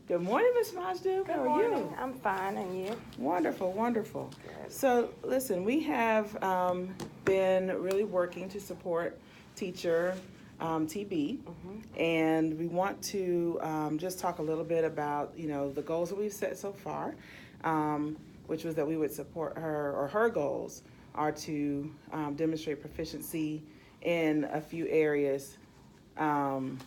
Good morning, Miss Majdoub. How are you? I'm fine, and you? Wonderful, wonderful. Good. So, listen, we have been really working to support teacher TB, and we want to just talk a little bit about the goals that we've set so far, which was that we would support her, or her goals are to demonstrate proficiency in a few areas um,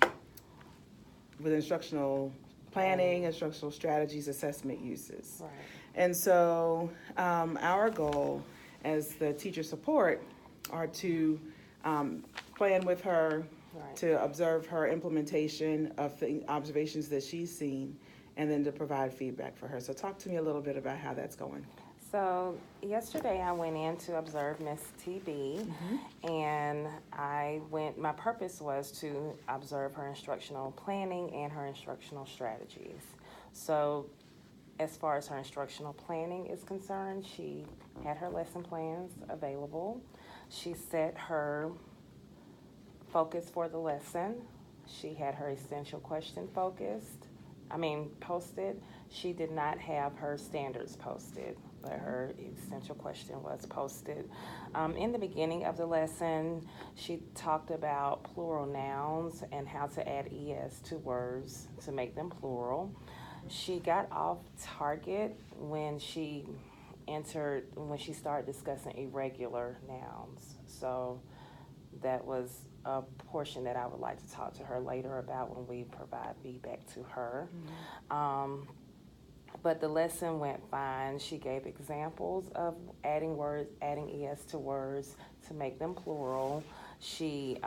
with instructional planning, instructional strategies, assessment uses. Right. And so our goal as the teacher support are to plan with her, Right. to observe her implementation of the observations that she's seen, and then to provide feedback for her. So talk to me a little bit about how that's going. So yesterday I went in to observe Miss TB, and my purpose was to observe her instructional planning and her instructional strategies. So as far as her instructional planning is concerned, she had her lesson plans available. She set her focus for the lesson. She had her essential question posted. She did not have her standards posted, but her essential question was posted. In the beginning of the lesson, she talked about plural nouns and how to add es to words to make them plural. She got off target when she started discussing irregular nouns. So that was a portion that I would like to talk to her later about when we provide feedback to her. But the lesson went fine. She gave examples of adding es to words to make them plural. She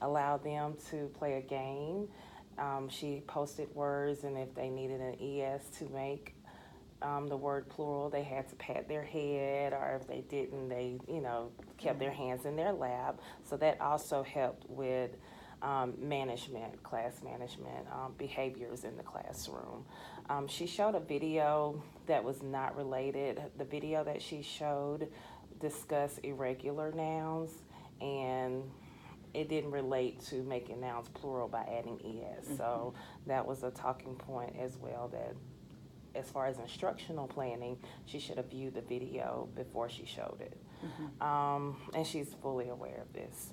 allowed them to play a game. She posted words, and if they needed an es to make the word plural, they had to pat their head, or if they didn't, they kept their hands in their lap. So that also helped with class management behaviors in the classroom. She showed a video that was not related. The video that she showed discussed irregular nouns, and it didn't relate to making nouns plural by adding es. So that was a talking point as well, that as far as instructional planning, she should have viewed the video before she showed it. And she's fully aware of this.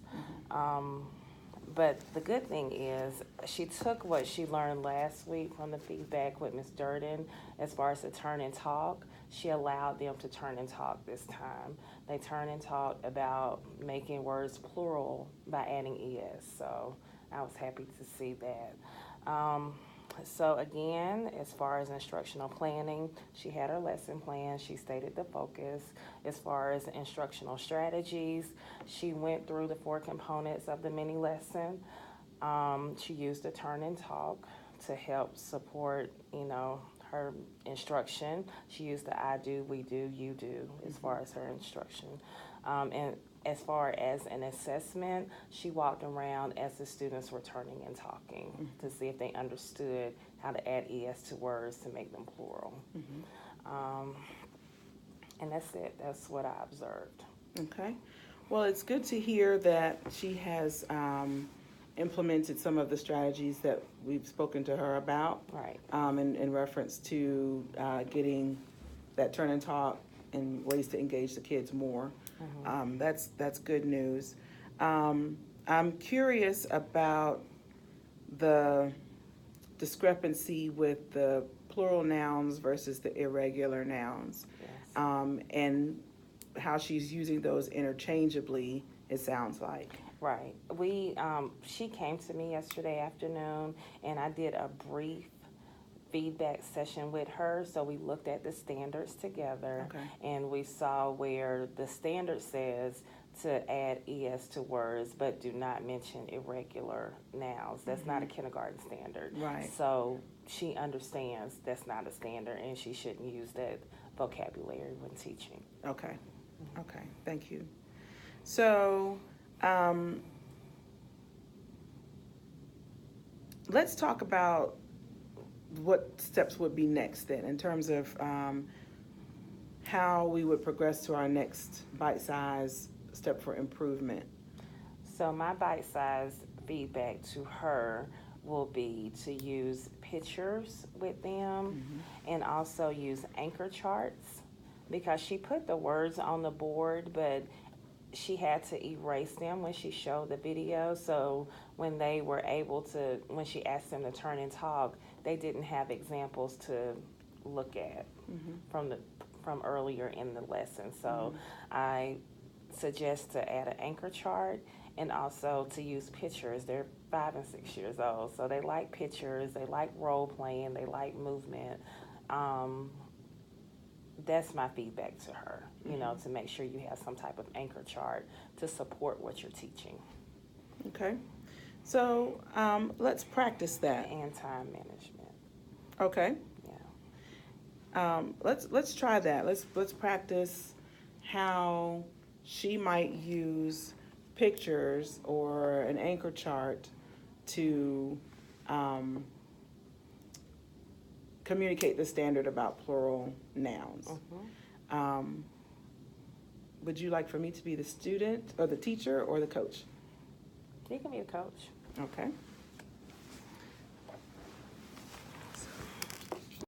But the good thing is she took what she learned last week from the feedback with Ms. Durden as far as the turn and talk. She allowed them to turn and talk this time. They turn and talk about making words plural by adding es. So I was happy to see that. So again, as far as instructional planning, she had her lesson plan. She stated the focus. As far as instructional strategies, she went through the 4 components of the mini lesson. She used the turn and talk to help support, her instruction. She used the I do, we do, you do as far as her instruction. And as far as an assessment, she walked around as the students were turning and talking to see if they understood how to add es to words to make them plural. And that's it. That's what I observed. Okay. Well, it's good to hear that she has implemented some of the strategies that we've spoken to her about. Right. In reference to getting that turn and talk and ways to engage the kids more. That's good news. I'm curious about the discrepancy with the plural nouns versus the irregular nouns. Yes. And how she's using those interchangeably, it sounds like. Right. She came to me yesterday afternoon, and I did a brief feedback session with her. So we looked at the standards together, and we saw where the standard says to add es to words, but do not mention irregular nouns. That's not a kindergarten standard. Right. So she understands that's not a standard, and she shouldn't use that vocabulary when teaching. Okay. Okay. Thank you. So let's talk about what steps would be next then in terms of how we would progress to our next bite-sized step for improvement. So my bite-sized feedback to her will be to use pictures with them and also use anchor charts, because she put the words on the board, but she had to erase them when she showed the video. So when they were able to, when she asked them to turn and talk, they didn't have examples to look at from earlier in the lesson. So I suggest to add an anchor chart and also to use pictures. They're 5 and 6 years old, so they like pictures, they like role playing, they like movement. That's my feedback to her, you know, to make sure you have some type of anchor chart to support what you're teaching. Okay. So let's practice that. And time management. Okay. Yeah. Let's try that. Let's practice how she might use pictures or an anchor chart to communicate the standard about plural nouns. Would you like for me to be the student or the teacher or the coach? You can be a coach. Okay.